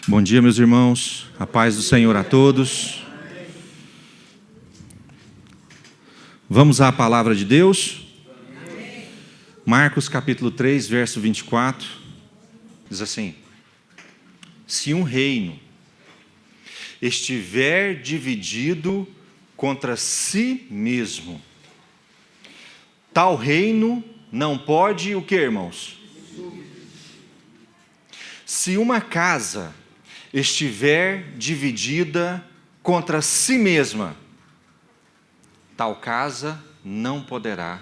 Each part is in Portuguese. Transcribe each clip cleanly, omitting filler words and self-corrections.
Bom dia, meus irmãos. A paz do Senhor a todos. Vamos à palavra de Deus. Marcos capítulo 3, verso 24. Diz assim: se um reino estiver dividido contra si mesmo, tal reino não pode o que, irmãos? Se uma casa estiver dividida contra si mesma, tal casa não poderá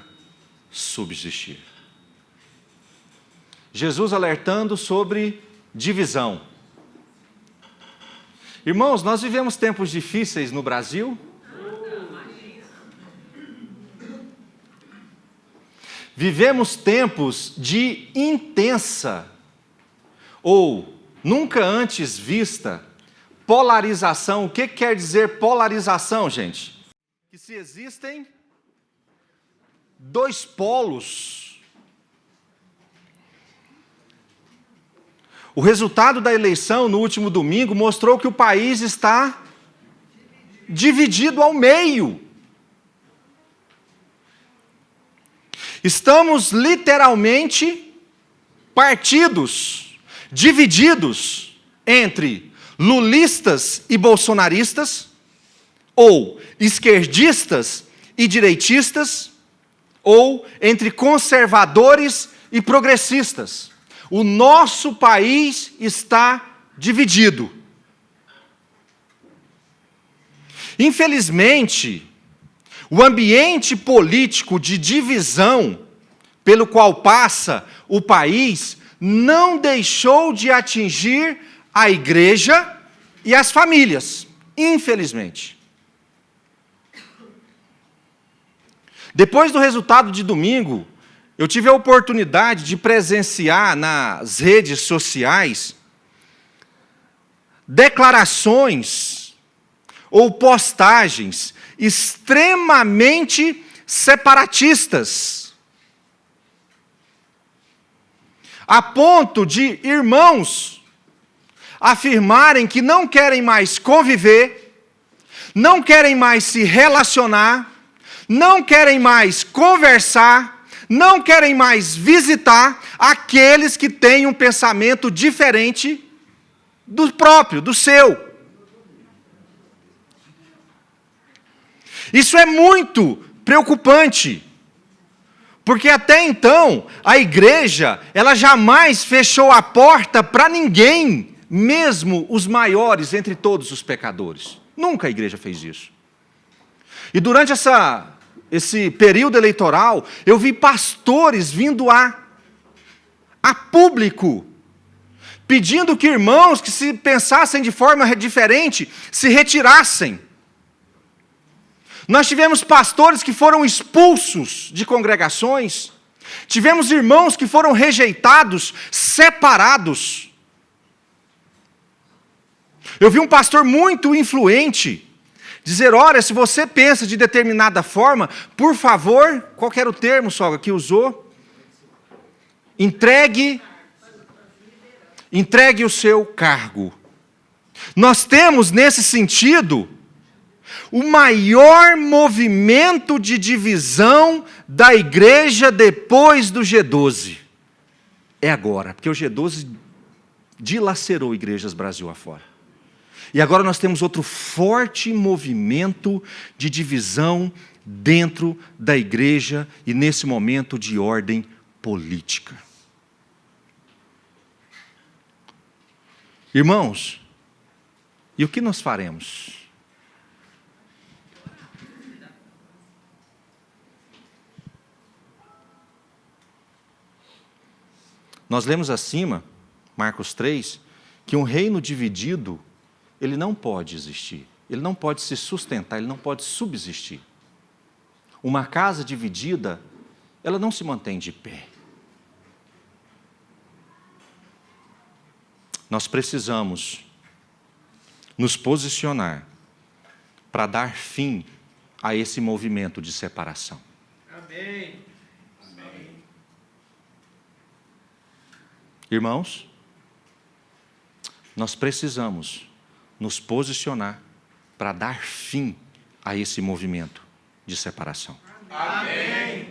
subsistir. Jesus alertando sobre divisão. Irmãos, nós vivemos tempos difíceis no Brasil. Vivemos tempos de intensa ou nunca antes vista polarização. O que quer dizer polarização, gente? Que se existem dois polos. O resultado da eleição no último domingo mostrou que o país está dividido ao meio. Estamos literalmente partidos, divididos entre lulistas e bolsonaristas, ou esquerdistas e direitistas, ou entre conservadores e progressistas. O nosso país está dividido. Infelizmente, o ambiente político de divisão pelo qual passa o país não deixou de atingir a igreja e as famílias, infelizmente. Depois do resultado de domingo, eu tive a oportunidade de presenciar nas redes sociais declarações ou postagens extremamente separatistas, a ponto de irmãos afirmarem que não querem mais conviver, não querem mais se relacionar, não querem mais conversar, não querem mais visitar aqueles que têm um pensamento diferente do próprio, do seu. Isso é muito preocupante, porque até então a igreja, ela jamais fechou a porta para ninguém, mesmo os maiores entre todos os pecadores. Nunca a igreja fez isso. E durante esse período eleitoral, eu vi pastores vindo a público, pedindo que irmãos que se pensassem de forma diferente, se retirassem. Nós tivemos pastores que foram expulsos de congregações, tivemos irmãos que foram rejeitados, separados. Eu vi um pastor muito influente dizer: olha, se você pensa de determinada forma, por favor, qual era o termo, sogra, que usou? Entregue o seu cargo. Nós temos, nesse sentido, o maior movimento de divisão da igreja depois do G12. É agora, porque o G12 dilacerou igrejas Brasil afora. E agora nós temos outro forte movimento de divisão dentro da igreja e nesse momento de ordem política. Irmãos, e o que nós faremos? Nós lemos acima, Marcos 3, que um reino dividido, ele não pode existir, ele não pode se sustentar, ele não pode subsistir. Uma casa dividida, ela não se mantém de pé. Nós precisamos nos posicionar para dar fim a esse movimento de separação. Amém. Irmãos, nós precisamos nos posicionar para dar fim a esse movimento de separação. Amém.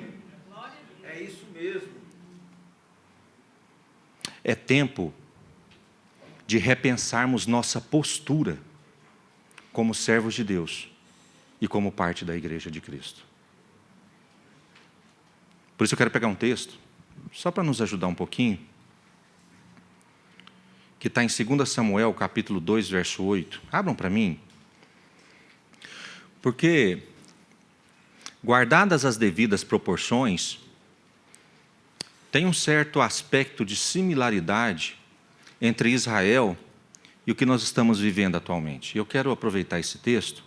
É isso mesmo. É tempo de repensarmos nossa postura como servos de Deus e como parte da Igreja de Cristo. Por isso eu quero pegar um texto, só para nos ajudar um pouquinho, que está em 2 Samuel, capítulo 2, verso 8. Abram para mim. Porque, guardadas as devidas proporções, tem um certo aspecto de similaridade entre Israel e o que nós estamos vivendo atualmente. E eu quero aproveitar esse texto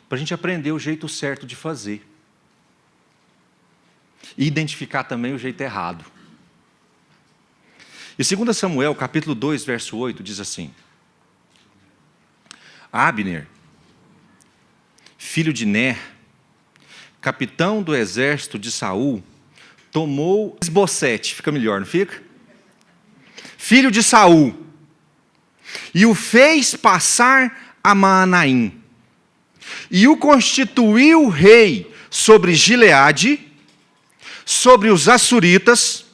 para a gente aprender o jeito certo de fazer. E identificar também o jeito errado. E 2 Samuel, capítulo 2, verso 8, diz assim: Abner, filho de Ner, capitão do exército de Saul, tomou Isbosete, fica melhor, não fica? Filho de Saul, e o fez passar a Maanaim, e o constituiu rei sobre Gileade, sobre os Assuritas,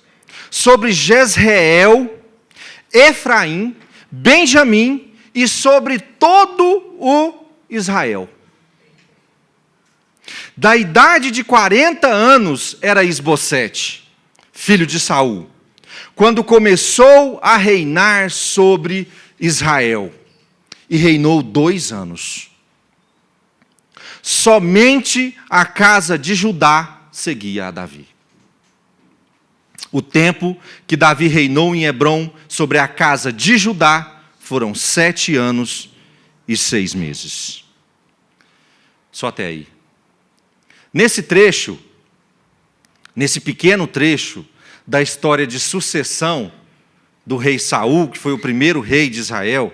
sobre Jezreel, Efraim, Benjamim e sobre todo o Israel. Da idade de 40 anos era Isbosete, filho de Saul, quando começou a reinar sobre Israel, e reinou 2 anos. Somente a casa de Judá seguia a Davi. O tempo que Davi reinou em Hebrom sobre a casa de Judá foram 7 anos e 6 meses. Só até aí. Nesse trecho, nesse pequeno trecho da história de sucessão do rei Saul, que foi o primeiro rei de Israel,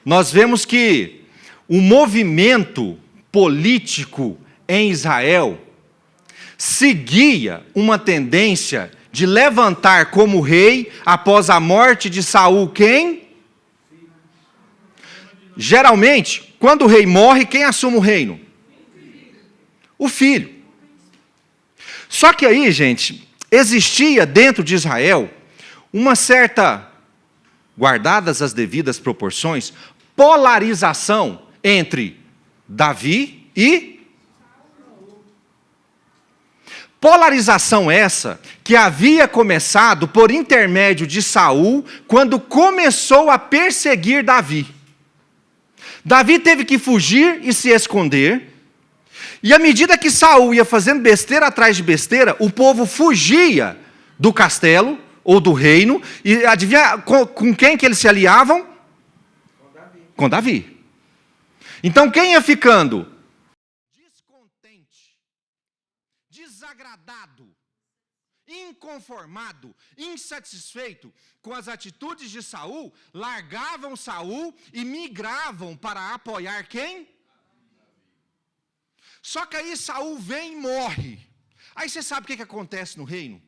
nós vemos que o movimento político em Israel seguia uma tendência de levantar como rei, após a morte de Saul, quem? Geralmente, quando o rei morre, quem assume o reino? O filho. Só que aí, gente, existia dentro de Israel uma certa, guardadas as devidas proporções, polarização entre Davi e polarização essa que havia começado por intermédio de Saul, quando começou a perseguir Davi. Davi teve que fugir e se esconder, e à medida que Saul ia fazendo besteira atrás de besteira, o povo fugia do castelo ou do reino, e adivinha com quem que eles se aliavam? Com Davi. Então quem ia ficando descontente, desagradado, inconformado, insatisfeito com as atitudes de Saul, largavam Saul e migravam para apoiar quem? Só que aí Saul vem e morre. Aí você sabe o que acontece no reino?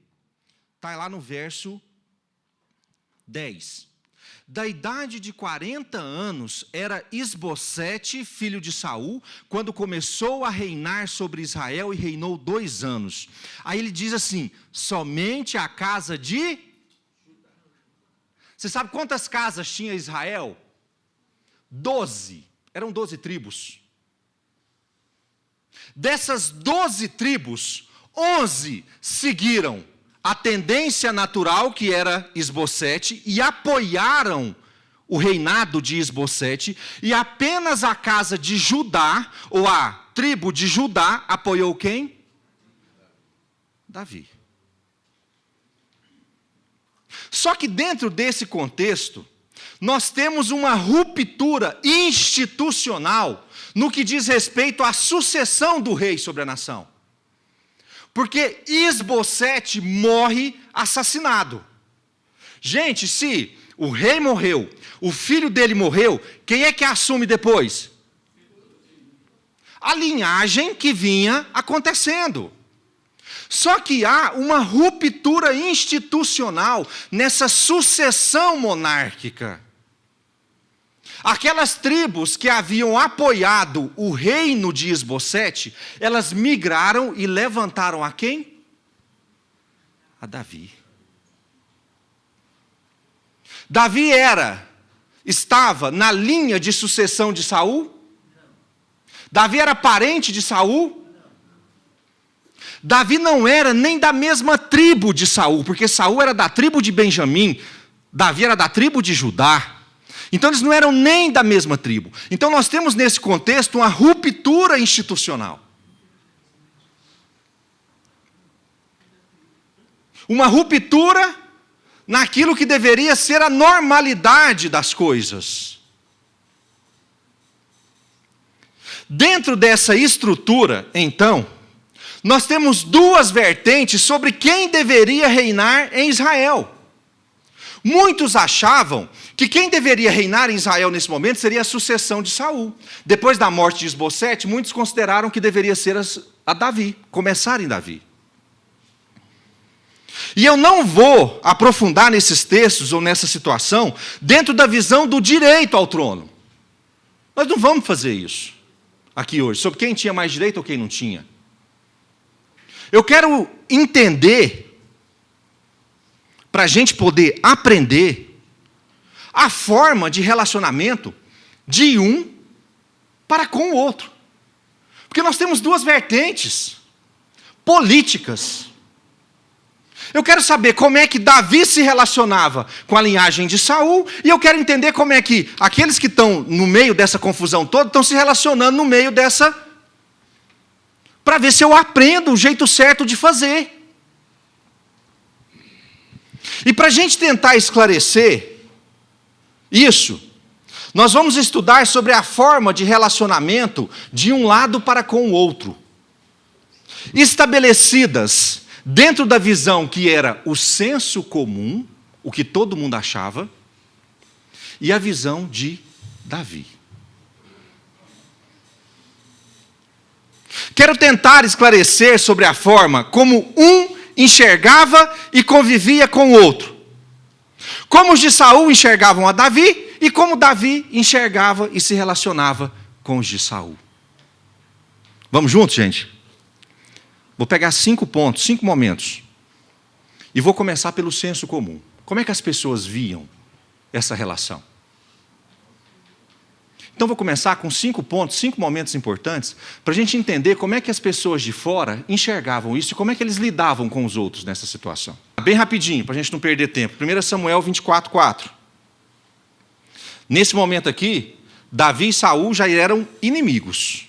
Está lá no verso 10. Da idade de 40 anos era Isbosete, filho de Saul, quando começou a reinar sobre Israel e reinou 2 anos. Aí ele diz assim: somente a casa de... Você sabe quantas casas tinha Israel? 12. Eram 12 tribos. Dessas 12 tribos, 11 seguiram a tendência natural, que era Isbosete, e apoiaram o reinado de Isbosete, e apenas a casa de Judá, ou a tribo de Judá, apoiou quem? Davi. Só que dentro desse contexto, nós temos uma ruptura institucional no que diz respeito à sucessão do rei sobre a nação. Porque Isbosete morre assassinado. Gente, se o rei morreu, o filho dele morreu, quem é que assume depois? A linhagem que vinha acontecendo. Só que há uma ruptura institucional nessa sucessão monárquica. Aquelas tribos que haviam apoiado o reino de Isbosete, elas migraram e levantaram a quem? A Davi. Davi estava na linha de sucessão de Saul? Davi era parente de Saul? Davi não era nem da mesma tribo de Saul, porque Saul era da tribo de Benjamim, Davi era da tribo de Judá. Então eles não eram nem da mesma tribo. Então nós temos nesse contexto uma ruptura institucional. Uma ruptura naquilo que deveria ser a normalidade das coisas. Dentro dessa estrutura, então, nós temos duas vertentes sobre quem deveria reinar em Israel. Muitos achavam que quem deveria reinar em Israel nesse momento seria a sucessão de Saul. Depois da morte de Isbosete, muitos consideraram que deveria ser a Davi, começar em Davi. E eu não vou aprofundar nesses textos ou nessa situação dentro da visão do direito ao trono. Nós não vamos fazer isso aqui hoje, sobre quem tinha mais direito ou quem não tinha. Eu quero entender, para a gente poder aprender, a forma de relacionamento de um para com o outro. Porque nós temos duas vertentes políticas. Eu quero saber como é que Davi se relacionava com a linhagem de Saul, e eu quero entender como é que aqueles que estão no meio dessa confusão toda estão se relacionando no meio dessa, para ver se eu aprendo o jeito certo de fazer. E para a gente tentar esclarecer isso, nós vamos estudar sobre a forma de relacionamento de um lado para com o outro, estabelecidas dentro da visão que era o senso comum, o que todo mundo achava, e a visão de Davi. Quero tentar esclarecer sobre a forma como um enxergava e convivia com o outro. Como os de Saul enxergavam a Davi e como Davi enxergava e se relacionava com os de Saul. Vamos juntos, gente? Vou pegar 5 pontos, 5 momentos. E vou começar pelo senso comum. Como é que as pessoas viam essa relação? Então vou começar com 5 pontos, 5 momentos importantes, para a gente entender como é que as pessoas de fora enxergavam isso e como é que eles lidavam com os outros nessa situação. Bem rapidinho, para a gente não perder tempo. 1 Samuel 24:4. Nesse momento aqui, Davi e Saul já eram inimigos.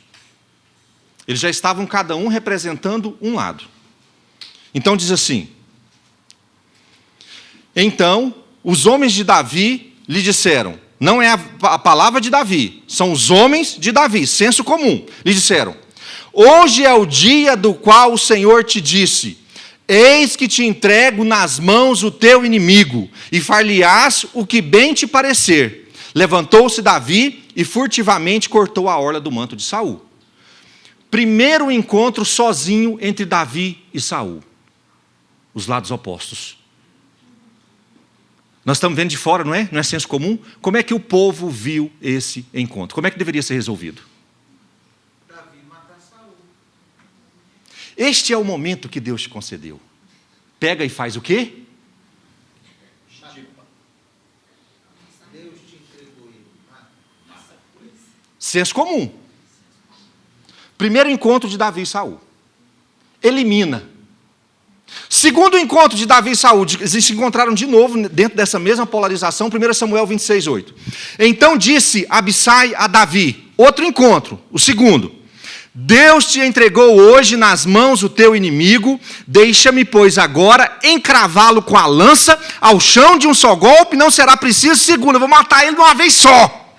Eles já estavam cada um representando um lado. Então diz assim: então os homens de Davi lhe disseram, não é a palavra de Davi, são os homens de Davi, senso comum. Lhe disseram: hoje é o dia do qual o Senhor te disse, eis que te entrego nas mãos o teu inimigo, e far-lhe-ás o que bem te parecer. Levantou-se Davi e furtivamente cortou a orla do manto de Saul. Primeiro encontro sozinho entre Davi e Saul. Os lados opostos. Nós estamos vendo de fora, não é? Não é senso comum? Como é que o povo viu esse encontro? Como é que deveria ser resolvido? Davi matar Saul. Este é o momento que Deus te concedeu. Pega e faz o quê? Deus te entregou ele. Senso comum. Primeiro encontro de Davi e Saul. Elimina. Segundo encontro de Davi e Saul, eles se encontraram de novo dentro dessa mesma polarização, 1 Samuel 26:8. Então disse Abissai a Davi, outro encontro, o segundo: Deus te entregou hoje nas mãos o teu inimigo, deixa-me, pois, agora encravá-lo com a lança ao chão de um só golpe, não será preciso segundo, eu vou matar ele de uma vez só.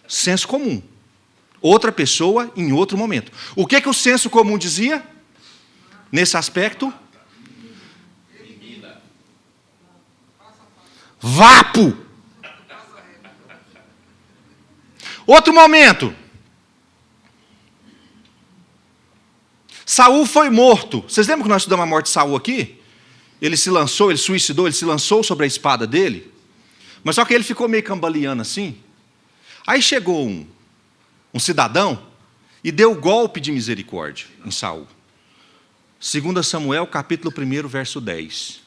Senso comum. Outra pessoa em outro momento. O que o senso comum dizia? Nesse aspecto? Vapo! Outro momento. Saul foi morto. Vocês lembram que nós estudamos a morte de Saul aqui? Ele se lançou, ele suicidou, ele se lançou sobre a espada dele. Mas só que ele ficou meio cambaleando assim. Aí chegou um cidadão e deu golpe de misericórdia em Saul. 2 Samuel, capítulo 1, verso 10.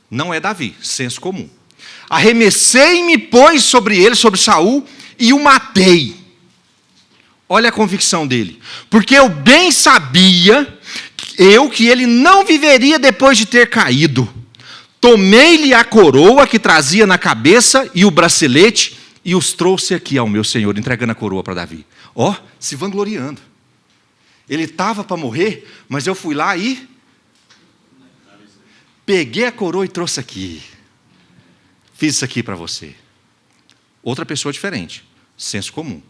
Não é Davi, senso comum. Arremessei-me, pois, sobre ele, sobre Saul, e o matei. Olha a convicção dele. Porque eu bem sabia, que ele não viveria depois de ter caído. Tomei-lhe a coroa que trazia na cabeça e o bracelete, e os trouxe aqui ao meu senhor, entregando a coroa para Davi. Ó, se vangloriando. Ele estava para morrer, mas eu fui lá e peguei a coroa e trouxe aqui. Fiz isso aqui para você. Outra pessoa diferente. Senso comum.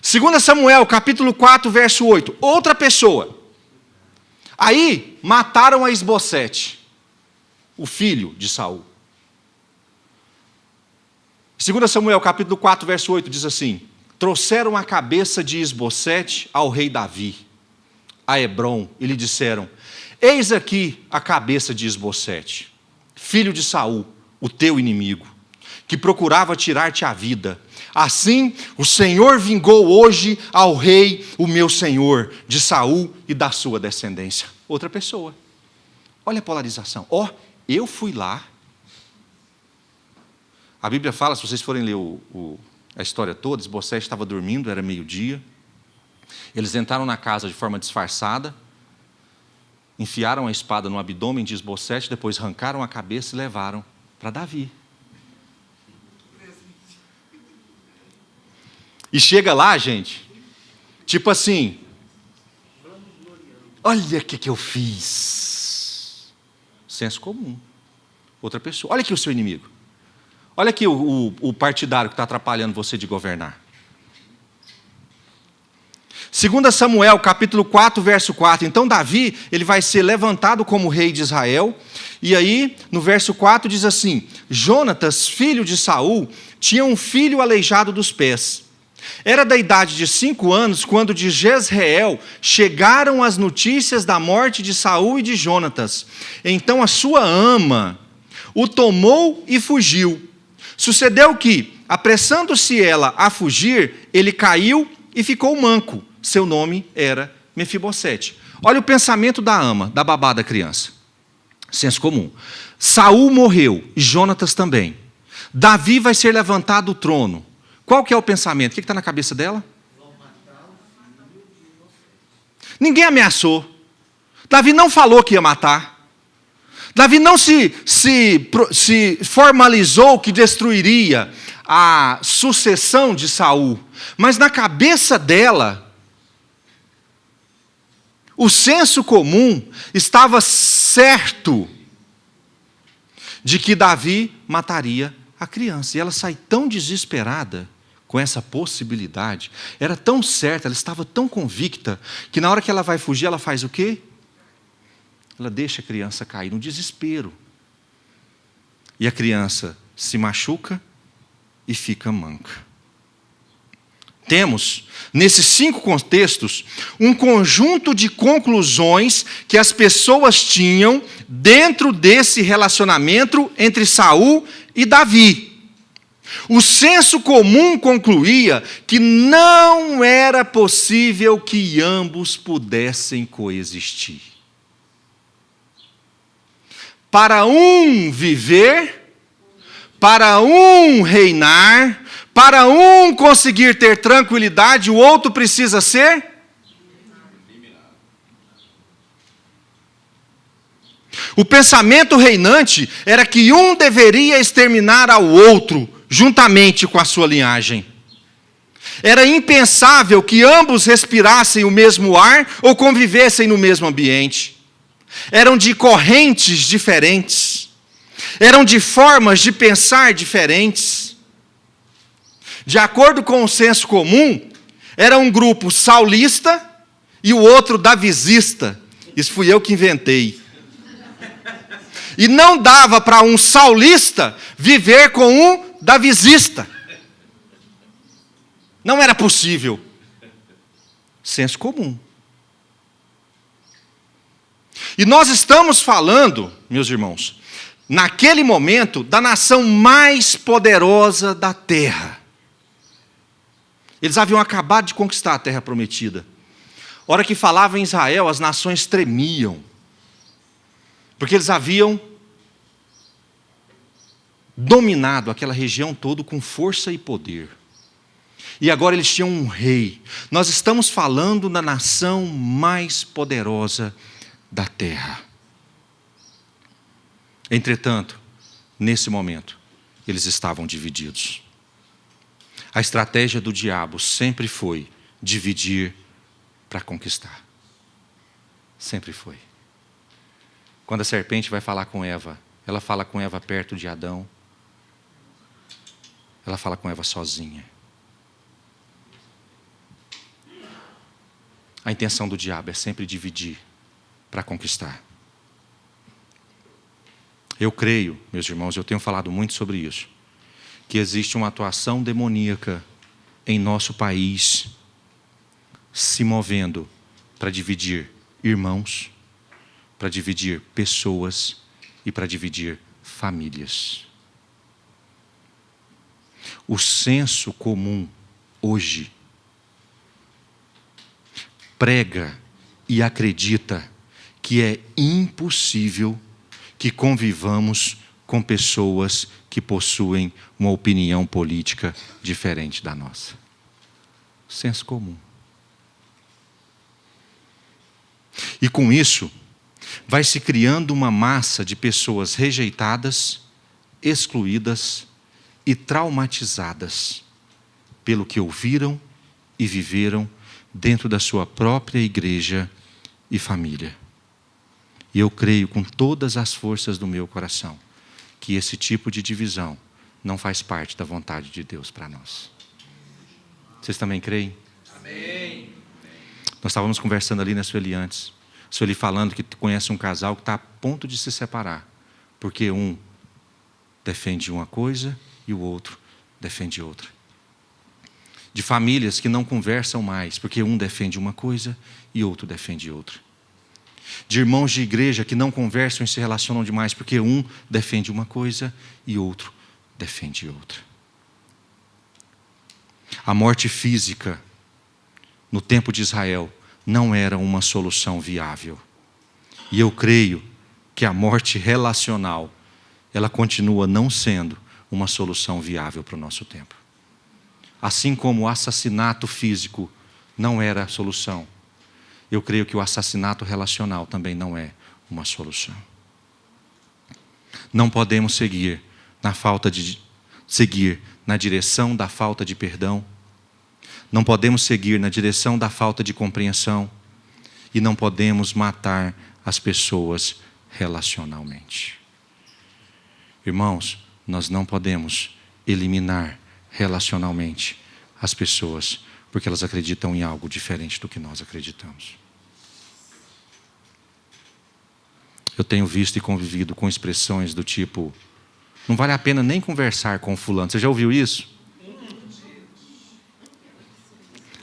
2 Samuel, capítulo 4, verso 8. Outra pessoa. Aí, mataram a Isbosete, o filho de Saul. 2 Samuel, capítulo 4, verso 8, diz assim: trouxeram a cabeça de Isbosete ao rei Davi, a Hebrom, e lhe disseram: eis aqui a cabeça de Isbosete, filho de Saul, o teu inimigo, que procurava tirar-te a vida. Assim, o Senhor vingou hoje ao rei, o meu senhor, de Saul e da sua descendência. Outra pessoa. Olha a polarização. Ó, eu fui lá. A Bíblia fala, se vocês forem ler a história toda, Isbosete estava dormindo, era meio-dia. Eles entraram na casa de forma disfarçada, enfiaram a espada no abdômen de Isbosete, depois arrancaram a cabeça e levaram para Davi. E chega lá, gente, tipo assim, olha o que eu fiz. Senso comum. Outra pessoa. Olha aqui o seu inimigo. Olha aqui o partidário que está atrapalhando você de governar. 2 Samuel, capítulo 4, verso 4. Então Davi, ele vai ser levantado como rei de Israel. E aí, no verso 4 diz assim: Jonatas, filho de Saul, tinha um filho aleijado dos pés. Era da idade de 5 anos, quando de Jezreel chegaram as notícias da morte de Saul e de Jonatas. Então a sua ama o tomou e fugiu. Sucedeu que, apressando-se ela a fugir, ele caiu e ficou manco. Seu nome era Mefibosete. Olha o pensamento da ama, da babá da criança. Senso comum. Saul morreu, e Jonatas também. Davi vai ser levantado do trono. Qual que é o pensamento? O que está na cabeça dela? Ninguém ameaçou. Davi não falou que ia matar. Davi não se formalizou que destruiria a sucessão de Saul. Mas na cabeça dela, o senso comum estava certo de que Davi mataria a criança. E ela sai tão desesperada com essa possibilidade, era tão certa, ela estava tão convicta, que na hora que ela vai fugir, ela faz o quê? Ela deixa a criança cair no desespero. E a criança se machuca e fica manca. Temos, nesses 5 contextos, um conjunto de conclusões que as pessoas tinham dentro desse relacionamento entre Saul e Davi. O senso comum concluía que não era possível que ambos pudessem coexistir. Para um viver, para um reinar, para um conseguir ter tranquilidade, o outro precisa ser o pensamento reinante era que um deveria exterminar ao outro, juntamente com a sua linhagem. Era impensável que ambos respirassem o mesmo ar ou convivessem no mesmo ambiente. Eram de correntes diferentes. Eram de formas de pensar diferentes. De acordo com o senso comum, era um grupo saulista e o outro davizista. Isso fui eu que inventei. E não dava para um saulista viver com um davizista. Não era possível. Senso comum. E nós estamos falando, meus irmãos, naquele momento, da nação mais poderosa da terra. Eles haviam acabado de conquistar a terra prometida. A hora que falava em Israel, as nações tremiam, porque eles haviam dominado aquela região toda com força e poder. E agora eles tinham um rei. Nós estamos falando da nação mais poderosa da terra. Entretanto, nesse momento, eles estavam divididos. A estratégia do diabo sempre foi dividir para conquistar. Sempre foi. Quando a serpente vai falar com Eva, ela fala com Eva perto de Adão. Ela fala com Eva sozinha. A intenção do diabo é sempre dividir para conquistar. Eu creio, meus irmãos, eu tenho falado muito sobre isso, que existe uma atuação demoníaca em nosso país, se movendo para dividir irmãos, para dividir pessoas e para dividir famílias. O senso comum hoje prega e acredita que é impossível que convivamos com pessoas que possuem uma opinião política diferente da nossa. Senso comum. E com isso, vai se criando uma massa de pessoas rejeitadas, excluídas e traumatizadas pelo que ouviram e viveram dentro da sua própria igreja e família. E eu creio com todas as forças do meu coração que esse tipo de divisão não faz parte da vontade de Deus para nós. Vocês também creem? Amém. Nós estávamos conversando ali na Sueli antes. Sueli falando que conhece um casal que está a ponto de se separar, porque um defende uma coisa e o outro defende outra. De famílias que não conversam mais, porque um defende uma coisa e outro defende outra. De irmãos de igreja que não conversam e se relacionam demais, porque um defende uma coisa e outro defende outra. A morte física, no tempo de Israel, não era uma solução viável. E eu creio que a morte relacional, ela continua não sendo uma solução viável para o nosso tempo. Assim como o assassinato físico não era a solução, eu creio que o assassinato relacional também não é uma solução. Não podemos seguir na direção da falta de perdão. Não podemos seguir na direção da falta de compreensão. E não podemos matar as pessoas relacionalmente. Irmãos, nós não podemos eliminar relacionalmente as pessoas, porque elas acreditam em algo diferente do que nós acreditamos. Eu tenho visto e convivido com expressões do tipo: não vale a pena nem conversar com fulano. Você já ouviu isso?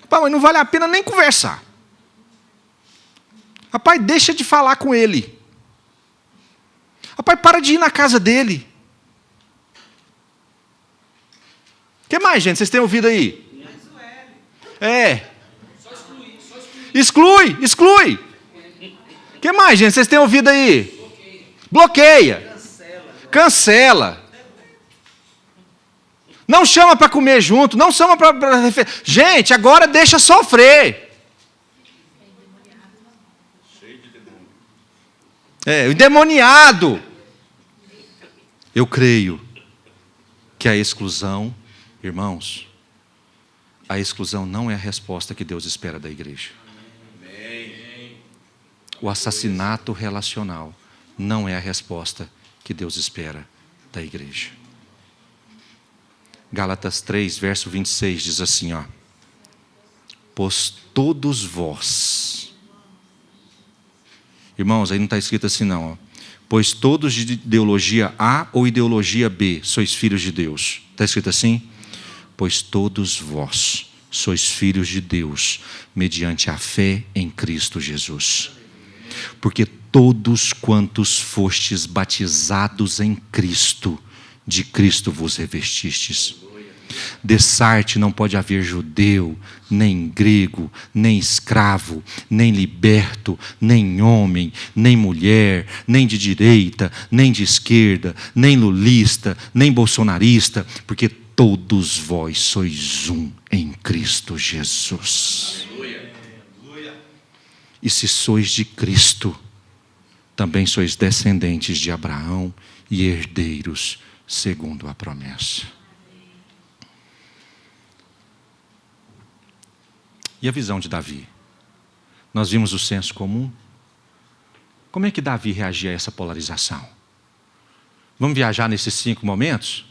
Rapaz, mas não vale a pena nem conversar. Rapaz, deixa de falar com ele. Rapaz, para de ir na casa dele. O que mais, gente? Vocês têm ouvido aí? É. Exclui. O que mais, gente? Vocês têm ouvido aí? Bloqueia. Cancela. Não chama para comer junto. Não chama para... Gente, agora deixa sofrer. O endemoniado. Eu creio que a exclusão, irmãos, a exclusão não é a resposta que Deus espera da igreja. O assassinato relacional não é a resposta que Deus espera da igreja. Gálatas 3, verso 26 diz assim, ó: pois todos vós, irmãos, aí não está escrito assim não, ó. Pois todos de ideologia A ou ideologia B sois filhos de Deus. Está escrito assim? Pois todos vós sois filhos de Deus, mediante a fé em Cristo Jesus. Porque todos quantos fostes batizados em Cristo, de Cristo vos revestistes. Dessarte não pode haver judeu, nem grego, nem escravo, nem liberto, nem homem, nem mulher, nem de direita, nem de esquerda, nem lulista, nem bolsonarista, porque todos vós sois um em Cristo Jesus. E se sois de Cristo, também sois descendentes de Abraão e herdeiros segundo a promessa. E a visão de Davi? Nós vimos o senso comum. Como é que Davi reagia a essa polarização? Vamos viajar nesses 5 momentos?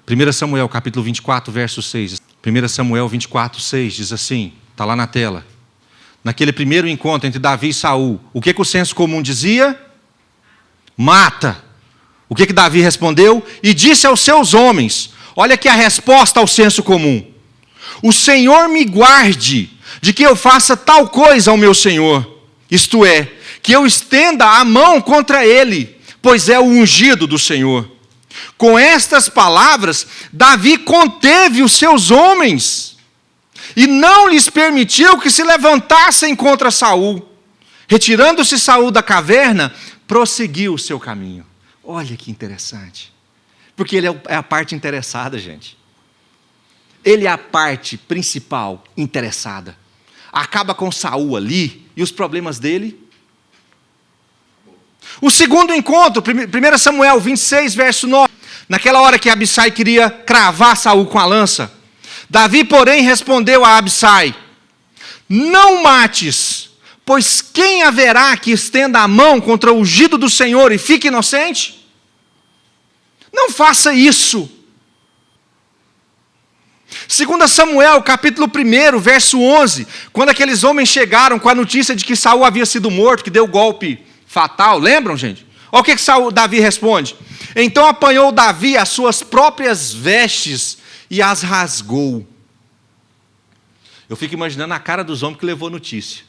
1 Samuel, capítulo 24, verso 6. 1 Samuel 24, 6 diz assim, está lá na tela. Naquele primeiro encontro entre Davi e Saul, o que o senso comum dizia? Mata. O que Davi respondeu? E disse aos seus homens, olha aqui a resposta ao senso comum. O Senhor me guarde de que eu faça tal coisa ao meu Senhor, isto é, que eu estenda a mão contra ele, pois é o ungido do Senhor. Com estas palavras, Davi conteve os seus homens e não lhes permitiu que se levantassem contra Saul. Retirando-se Saul da caverna, prosseguiu o seu caminho. Olha que interessante, porque ele é a parte interessada, gente. Ele é a parte principal interessada. Acaba com Saul ali e os problemas dele. O segundo encontro, 1 Samuel 26, verso 9. Naquela hora que Abissai queria cravar Saul com a lança, Davi, porém, respondeu a Abissai: não mates, pois quem haverá que estenda a mão contra o ungido do Senhor e fique inocente? Não faça isso. 2 Samuel, capítulo 1, verso 11, quando aqueles homens chegaram com a notícia de que Saul havia sido morto, que deu o golpe fatal, lembram, gente? Olha o que Davi responde. Então apanhou Davi as suas próprias vestes e as rasgou. Eu fico imaginando a cara dos homens que levou a notícia.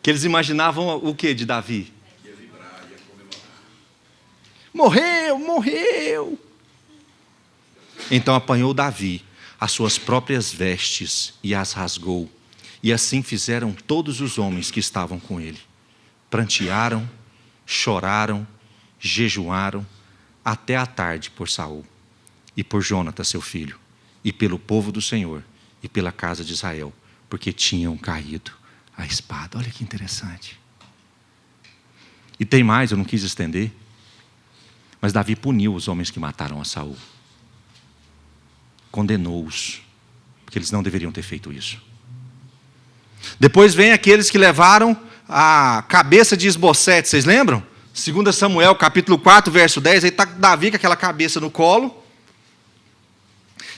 Que eles imaginavam o que de Davi? Ia vibrar, ia comemorar. Morreu. Então apanhou Davi as suas próprias vestes e as rasgou. E assim fizeram todos os homens que estavam com ele. Prantearam, choraram, jejuaram, até a tarde por Saul, e por Jonatas seu filho, e pelo povo do Senhor, e pela casa de Israel, porque tinham caído a espada. Olha que interessante. E tem mais, eu não quis estender, mas Davi puniu os homens que mataram a Saul. Condenou-os, porque eles não deveriam ter feito isso. Depois vem aqueles que levaram a cabeça de Isbosete, vocês lembram? 2 Samuel, capítulo 4, verso 10, aí está Davi com aquela cabeça no colo,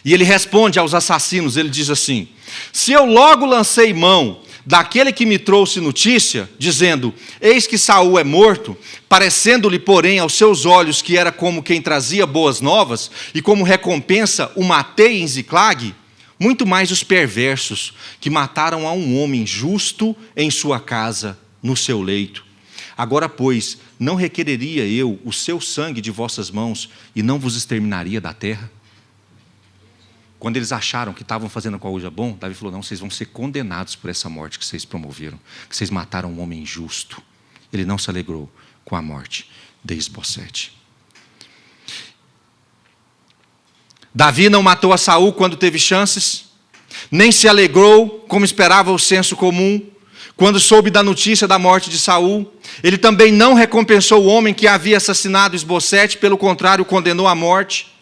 e ele responde aos assassinos, ele diz assim: se eu logo lancei mão daquele que me trouxe notícia, dizendo, eis que Saul é morto, parecendo-lhe, porém, aos seus olhos que era como quem trazia boas novas, e como recompensa o matei em Ziclague, muito mais os perversos, que mataram a um homem justo em sua casa, no seu leito. Agora, pois, não requereria eu o seu sangue de vossas mãos, e não vos exterminaria da terra? Quando eles acharam que estavam fazendo coisa bom, Davi falou, não, vocês vão ser condenados por essa morte que vocês promoveram, que vocês mataram um homem justo. Ele não se alegrou com a morte de Isbosete. Davi não matou a Saul quando teve chances, nem se alegrou como esperava o senso comum, quando soube da notícia da morte de Saul. Ele também não recompensou o homem que havia assassinado Isbosete, pelo contrário, condenou à morte.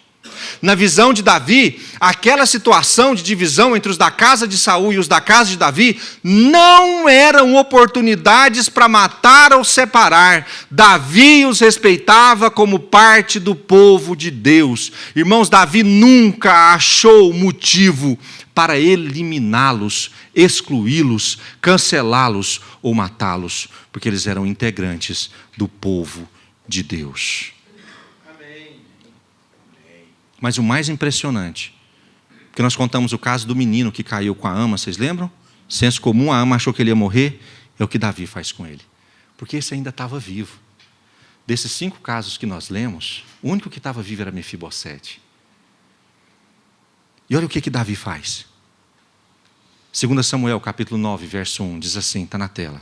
Na visão de Davi, aquela situação de divisão entre os da casa de Saul e os da casa de Davi não eram oportunidades para matar ou separar. Davi os respeitava como parte do povo de Deus. Irmãos, Davi nunca achou motivo para eliminá-los, excluí-los, cancelá-los ou matá-los, porque eles eram integrantes do povo de Deus. Mas o mais impressionante, porque nós contamos o caso do menino que caiu com a ama, vocês lembram? Senso comum, a ama achou que ele ia morrer, É o que Davi faz com ele. Porque esse ainda estava vivo. Desses 5 casos que nós lemos, o único que estava vivo era Mefibosete. E olha o que Davi faz. 2 Samuel, capítulo 9, verso 1, diz assim, está na tela.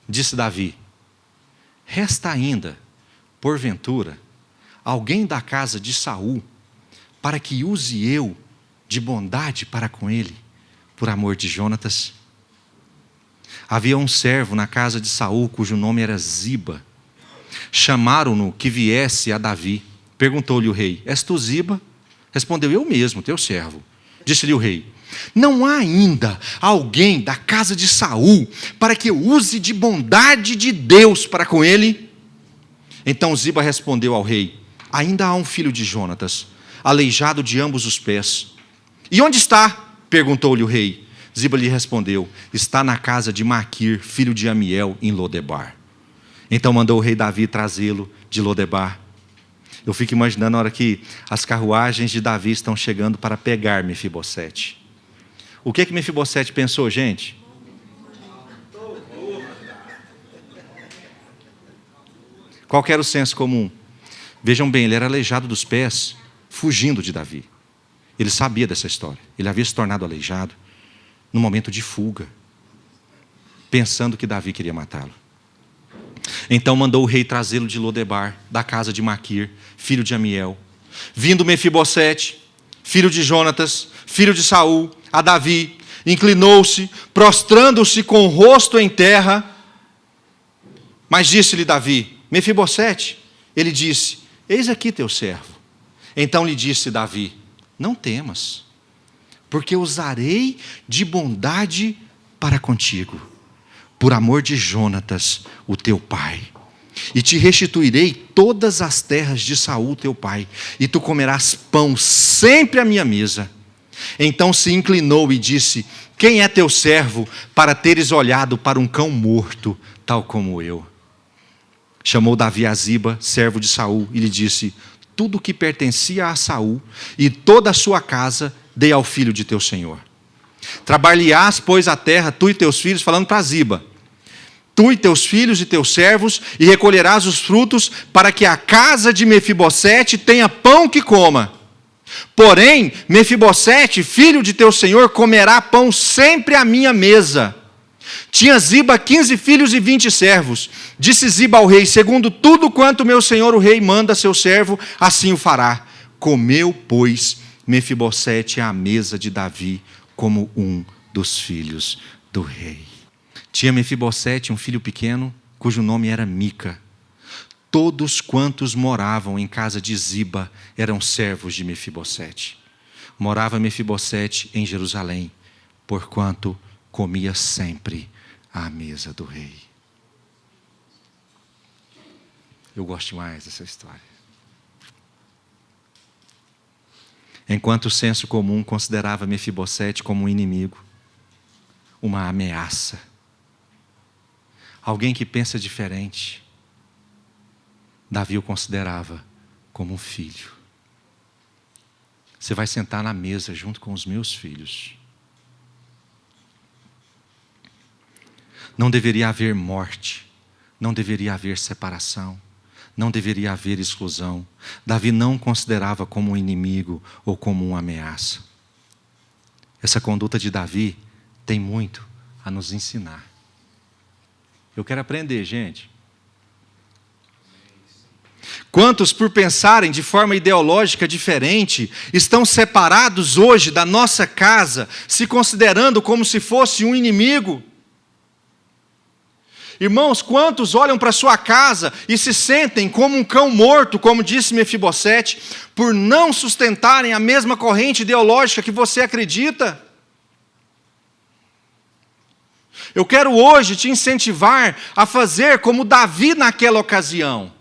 Disse Davi: resta ainda, porventura, alguém da casa de Saul, para que use eu de bondade para com ele, por amor de Jonatas? Havia um servo na casa de Saul, cujo nome era Ziba. Chamaram-no que viesse a Davi. Perguntou-lhe o rei: és tu Ziba? Respondeu: eu mesmo, teu servo. Disse-lhe o rei: não há ainda alguém da casa de Saul para que eu use de bondade de Deus para com ele? Então Ziba respondeu ao rei: ainda há um filho de Jonatas, aleijado de ambos os pés. E onde está? Perguntou-lhe o rei. Ziba lhe respondeu: está na casa de Maquir, filho de Amiel, em Lodebar. Então mandou o rei Davi trazê-lo de Lodebar. Eu fico imaginando a hora que as carruagens de Davi estão chegando para pegar Mefibosete. O que Mefibosete pensou, gente? Qual que era o senso comum? Vejam bem, ele era aleijado dos pés, fugindo de Davi. Ele sabia dessa história. Ele havia se tornado aleijado no momento de fuga, pensando que Davi queria matá-lo. Então mandou o rei trazê-lo de Lodebar, da casa de Maquir, filho de Amiel. Vindo Mefibosete, filho de Jonatas, filho de Saul, a Davi, inclinou-se, prostrando-se com o rosto em terra. Mas disse-lhe Davi: Mefibosete. Ele disse: eis aqui teu servo. Então lhe disse Davi: não temas, porque usarei de bondade para contigo, por amor de Jonatas, o teu pai. E te restituirei todas as terras de Saul, teu pai, e tu comerás pão sempre à minha mesa. Então se inclinou e disse: quem é teu servo para teres olhado para um cão morto, tal como eu? Chamou Davi a Ziba, servo de Saul, e lhe disse: tudo o que pertencia a Saul e toda a sua casa dei ao filho de teu senhor. Trabalhar-lhe-ás, pois, a terra, tu e teus filhos, falando para Ziba, tu e teus filhos e teus servos, e recolherás os frutos, para que a casa de Mefibosete tenha pão que coma. Porém, Mefibosete, filho de teu senhor, comerá pão sempre à minha mesa. Tinha Ziba 15 filhos e 20 servos. Disse Ziba ao rei: segundo tudo quanto meu senhor o rei manda a seu servo, assim o fará. Comeu, pois, Mefibosete à mesa de Davi, como um dos filhos do rei. Tinha Mefibosete um filho pequeno, cujo nome era Mica. Todos quantos moravam em casa de Ziba eram servos de Mefibosete. Morava Mefibosete em Jerusalém, porquanto comia sempre à mesa do rei. Eu gosto demais dessa história. Enquanto o senso comum considerava Mefibosete como um inimigo, uma ameaça, alguém que pensa diferente, Davi o considerava como um filho. Você vai sentar na mesa junto com os meus filhos. Não deveria haver morte, não deveria haver separação, não deveria haver exclusão. Davi não o considerava como um inimigo ou como uma ameaça. Essa conduta de Davi tem muito a nos ensinar. Eu quero aprender, gente. Quantos, por pensarem de forma ideológica diferente, estão separados hoje da nossa casa, se considerando como se fosse um inimigo? Irmãos, quantos olham para sua casa e se sentem como um cão morto, como disse Mefibosete, por não sustentarem a mesma corrente ideológica que você acredita? Eu quero hoje te incentivar a fazer como Davi naquela ocasião.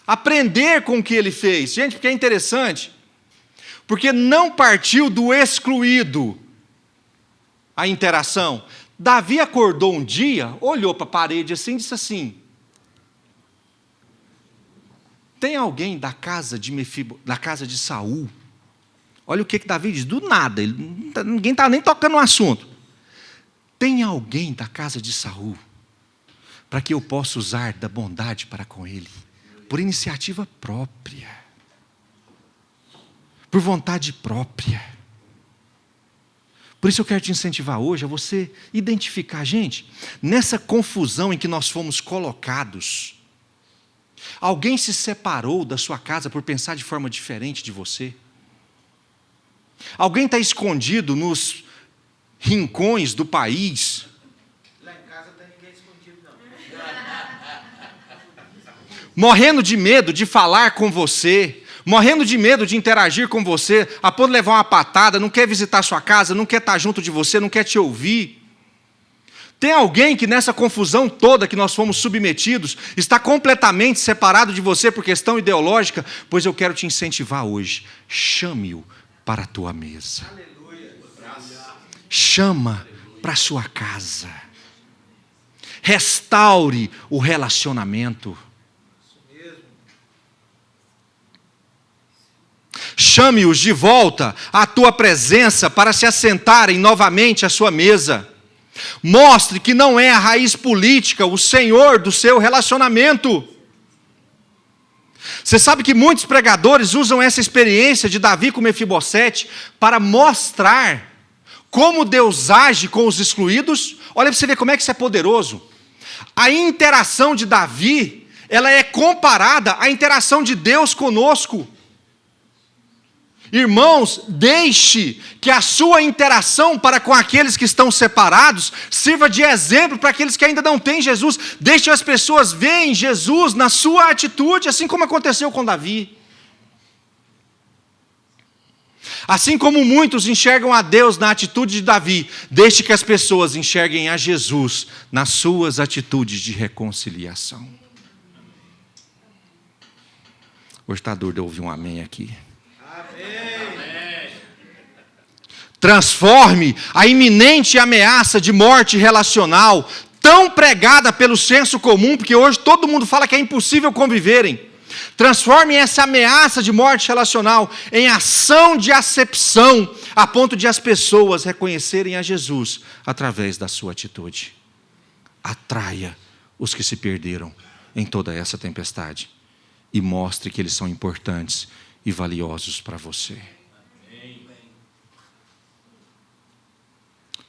Aprender com o que ele fez. Gente, porque é interessante. Porque não partiu do excluído a interação. Davi acordou um dia, olhou para a parede assim e disse assim: tem alguém da casa de Saul? Olha o que Davi diz, do nada, ninguém está nem tocando no assunto. tem alguém da casa de Saul para que eu possa usar da bondade para com ele, por iniciativa própria, por vontade própria. Por isso eu quero te incentivar hoje a você identificar, gente, nessa confusão em que nós fomos colocados, alguém se separou da sua casa por pensar de forma diferente de você? Alguém está escondido nos rincões do país? Lá em casa não tem ninguém escondido, não. Morrendo de medo de falar com você, morrendo de medo de interagir com você, a ponto de levar uma patada, não quer visitar a sua casa, não quer estar junto de você, não quer te ouvir. Tem alguém que nessa confusão toda que nós fomos submetidos, está completamente separado de você por questão ideológica? Pois eu quero te incentivar hoje, chame-o para a tua mesa. Chama para a sua casa. Restaure o relacionamento. Chame-os de volta à tua presença para se assentarem novamente à sua mesa. Mostre que não é a raiz política o senhor do seu relacionamento. Você sabe que muitos pregadores usam essa experiência de Davi com Mefibosete para mostrar como Deus age com os excluídos. Olha para você ver como é que isso é poderoso. A interação de Davi, ela é comparada à interação de Deus conosco. Irmãos, deixe que a sua interação para com aqueles que estão separados sirva de exemplo para aqueles que ainda não têm Jesus. Deixe as pessoas verem Jesus na sua atitude, assim como aconteceu com Davi. Assim como muitos enxergam a Deus na atitude de Davi, deixe que as pessoas enxerguem a Jesus nas suas atitudes de reconciliação. Hoje está duro de ouvir um amém aqui. Transforme a iminente ameaça de morte relacional, tão pregada pelo senso comum, porque hoje todo mundo fala que é impossível conviverem. Transforme essa ameaça de morte relacional em ação de acepção, a ponto de as pessoas reconhecerem a Jesus através da sua atitude. Atraia os que se perderam em toda essa tempestade e mostre que eles são importantes e valiosos para você.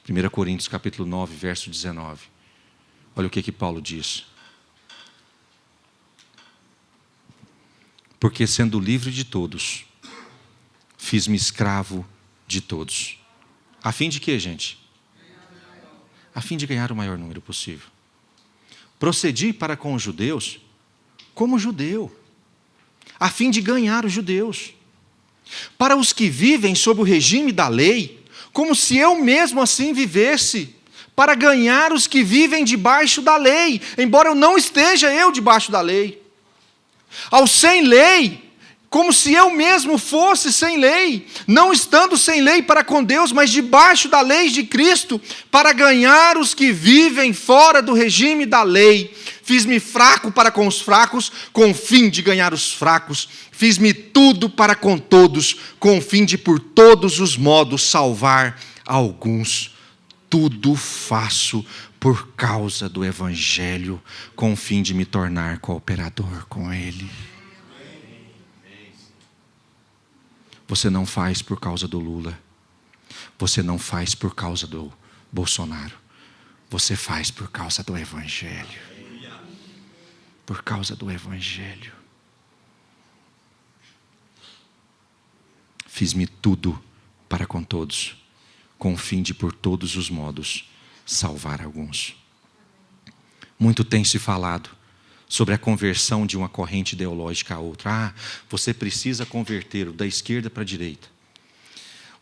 1 Coríntios capítulo 9, verso 19. Olha o que Paulo diz. Porque sendo livre de todos, fiz-me escravo de todos. A fim de quê, gente? A fim de ganhar o maior número possível. Procedi para com os judeus como judeu, a fim de ganhar os judeus. Para os que vivem sob o regime da lei, como se eu mesmo assim vivesse, para ganhar os que vivem debaixo da lei, embora eu não esteja eu debaixo da lei. Ao sem lei, como se eu mesmo fosse sem lei, não estando sem lei para com Deus, mas debaixo da lei de Cristo, para ganhar os que vivem fora do regime da lei. Fiz-me fraco para com os fracos, com o fim de ganhar os fracos. Fiz-me tudo para com todos, com o fim de por todos os modos salvar alguns. Tudo faço por causa do Evangelho, com o fim de me tornar cooperador com Ele. Você não faz por causa do Lula. Você não faz por causa do Bolsonaro. Você faz por causa do Evangelho. Por causa do Evangelho. Fiz-me tudo para com todos, com o fim de por todos os modos salvar alguns. Muito tem se falado sobre a conversão de uma corrente ideológica a outra. Você precisa converter o da esquerda para a direita.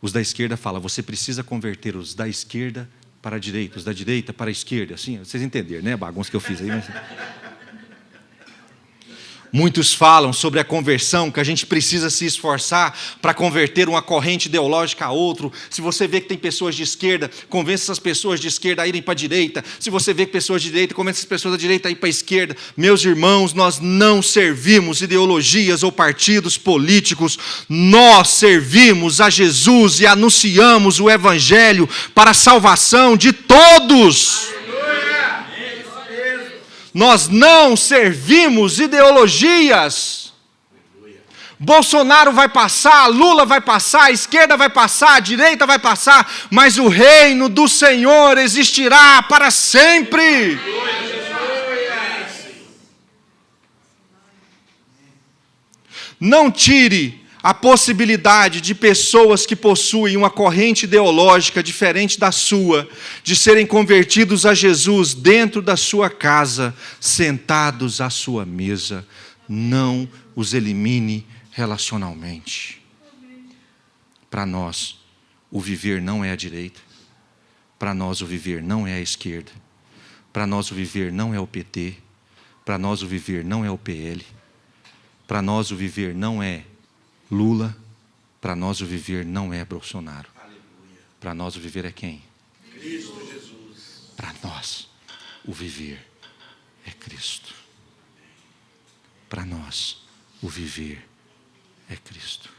Os da esquerda falam, você precisa converter os da esquerda para a direita, os da direita para a esquerda. Assim, vocês entenderam, né? A bagunça que eu fiz aí. Mas... Muitos falam sobre a conversão, que a gente precisa se esforçar para converter uma corrente ideológica a outra. Se você vê que tem pessoas de esquerda, convença essas pessoas de esquerda a irem para a direita. Se você vê que pessoas de direita, convença as pessoas da direita a ir para a esquerda. Meus irmãos, nós não servimos ideologias ou partidos políticos. Nós servimos a Jesus e anunciamos o Evangelho para a salvação de todos. Nós não servimos ideologias. Bolsonaro vai passar, Lula vai passar, a esquerda vai passar, a direita vai passar, mas o reino do Senhor existirá para sempre. Não tire a possibilidade de pessoas que possuem uma corrente ideológica diferente da sua, de serem convertidos a Jesus dentro da sua casa, sentados à sua mesa. Não os elimine relacionalmente. Para nós, o viver não é a direita. Para nós, o viver não é a esquerda. Para nós, o viver não é o PT. Para nós, o viver não é o PL. Para nós, o viver não é Lula. Para nós o viver não é Bolsonaro. Para nós o viver é quem? Cristo Jesus. Para nós o viver é Cristo. Para nós o viver é Cristo.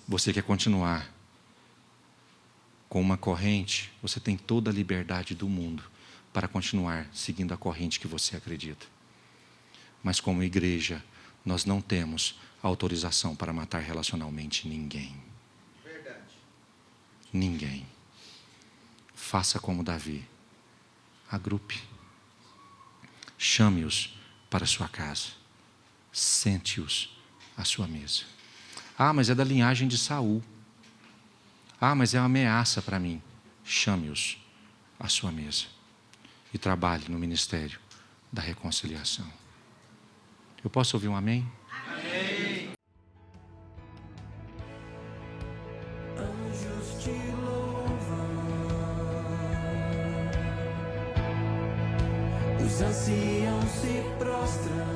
Você quer continuar com uma corrente? Você tem toda a liberdade do mundo para continuar seguindo a corrente que você acredita. Mas como igreja, nós não temos autorização para matar relacionalmente ninguém. Verdade. Ninguém. Faça como Davi. Agrupe. Chame-os para a sua casa. Sente-os à sua mesa. Ah, mas é da linhagem de Saul. Ah, mas é uma ameaça para mim. Chame-os à sua mesa. E trabalhe no ministério da reconciliação. Eu posso ouvir um amém? Amém. Anjos te louvam, os anciãos se prostram.